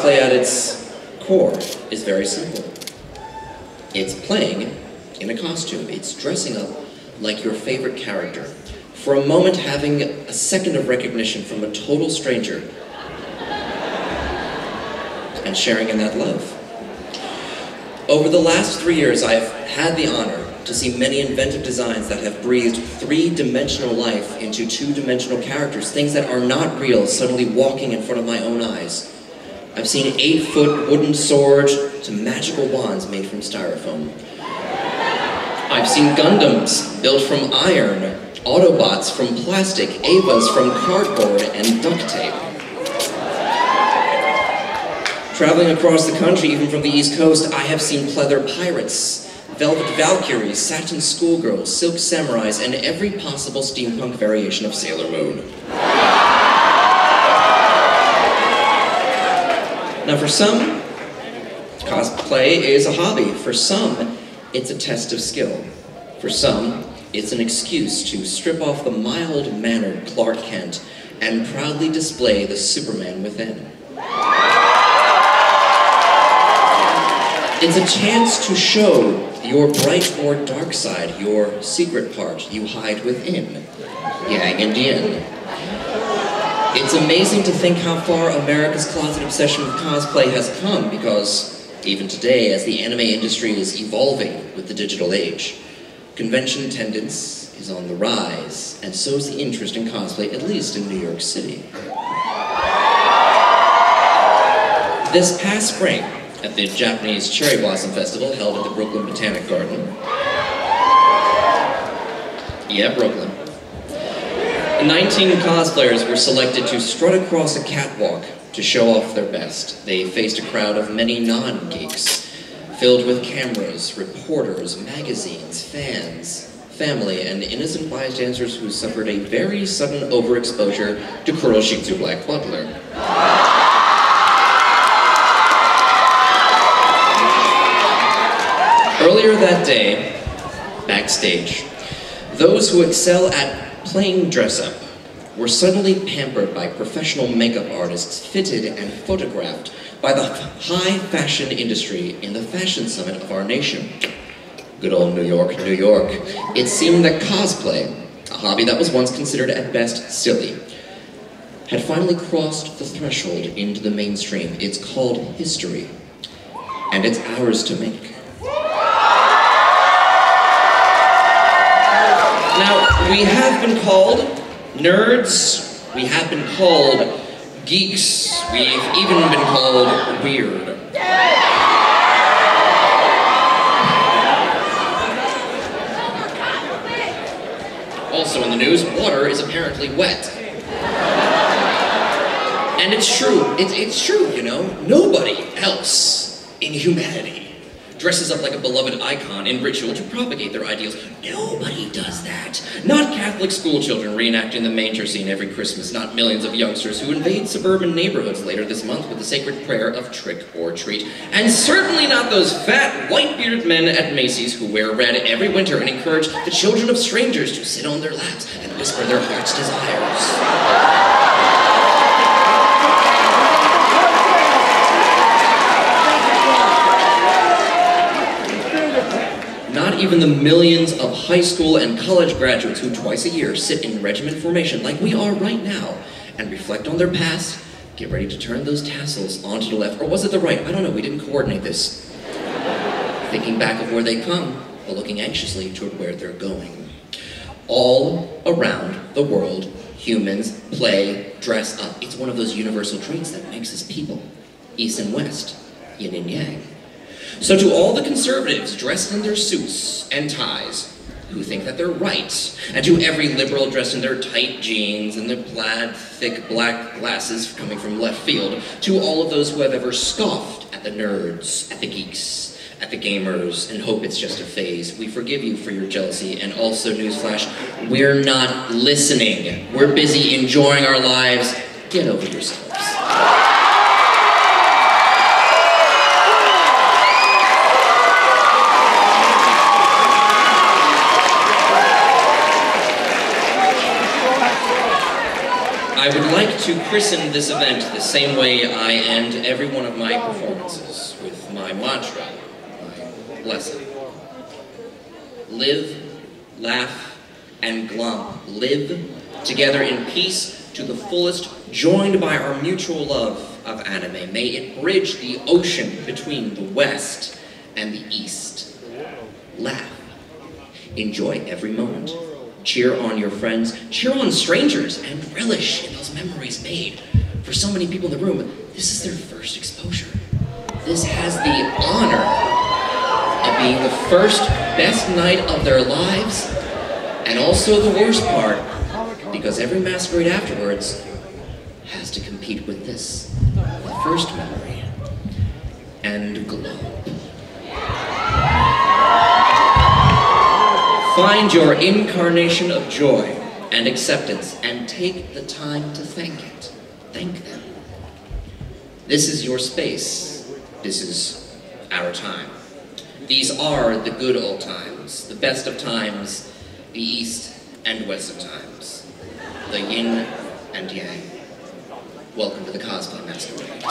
cosplay at its core is very simple. It's playing in a costume. It's dressing up like your favorite character. For a moment, having a second of recognition from a total stranger and sharing in that love. Over the last 3 years, I've had the honor to see many inventive designs that have breathed three-dimensional life into two-dimensional characters, things that are not real suddenly walking in front of my own eyes. I've seen 8-foot wooden swords to magical wands made from styrofoam. I've seen Gundams built from iron, Autobots from plastic, Avas from cardboard and duct tape. Traveling across the country, even from the East Coast, I have seen pleather pirates, velvet valkyries, satin schoolgirls, silk samurais, and every possible steampunk variation of Sailor Moon. Now for some, cosplay is a hobby. For some, it's a test of skill. For some, it's an excuse to strip off the mild-mannered Clark Kent and proudly display the Superman within. It's a chance to show your bright or dark side, your secret part you hide within, yang and yin. It's amazing to think how far America's closet obsession with cosplay has come, because even today, as the anime industry is evolving with the digital age, convention attendance is on the rise, and so is the interest in cosplay, at least in New York City. This past spring, at the Japanese Cherry Blossom Festival held at the Brooklyn Botanic Garden. Yeah, Brooklyn. 19 cosplayers were selected to strut across a catwalk to show off their best. They faced a crowd of many non-geeks, filled with cameras, reporters, magazines, fans, family, and innocent bystanders who suffered a very sudden overexposure to Kuroshitsu Black Butler. Earlier that day, backstage, those who excel at playing dress-up were suddenly pampered by professional makeup artists, fitted and photographed by the high fashion industry in the fashion summit of our nation. Good old New York, New York. It seemed that cosplay, a hobby that was once considered at best silly, had finally crossed the threshold into the mainstream. It's called history, and it's ours to make. Now, we have been called nerds, we have been called geeks, we've even been called weird. Also in the news, water is apparently wet. And it's true, it's true, you know, nobody else in humanity dresses up like a beloved icon in ritual to propagate their ideals. Nobody does that. Not Catholic school children reenacting the manger scene every Christmas, not millions of youngsters who invade suburban neighborhoods later this month with the sacred prayer of trick or treat. And certainly not those fat, white-bearded men at Macy's who wear red every winter and encourage the children of strangers to sit on their laps and whisper their heart's desires. Not even the millions of high school and college graduates who twice a year sit in regiment formation like we are right now and reflect on their past, get ready to turn those tassels onto the left, or was it the right? I don't know, we didn't coordinate this. Thinking back of where they come, while looking anxiously toward where they're going. All around the world, humans play dress up. It's one of those universal traits that makes us people. East and West, yin and yang. So to all the conservatives dressed in their suits and ties, who think that they're right, and to every liberal dressed in their tight jeans and their plaid, thick black glasses coming from left field, to all of those who have ever scoffed at the nerds, at the geeks, at the gamers, and hope it's just a phase, we forgive you for your jealousy, and also, newsflash, we're not listening. We're busy enjoying our lives. Get over yourselves. I would like to christen this event the same way I end every one of my performances, with my mantra, my blessing. Live, laugh, and glum. Live together in peace to the fullest, joined by our mutual love of anime. May it bridge the ocean between the West and the East. Laugh. Enjoy every moment. Cheer on your friends, cheer on strangers, and relish in those memories made. For so many people in the room, this is their first exposure. This has the honor of being the first best night of their lives, and also the worst part, because every masquerade afterwards has to compete with this, the first memory, and glow. Find your incarnation of joy and acceptance, and take the time to thank it. Thank them. This is your space. This is our time. These are the good old times, the best of times, the east and west of times, the yin and yang. Welcome to the cosplay masquerade.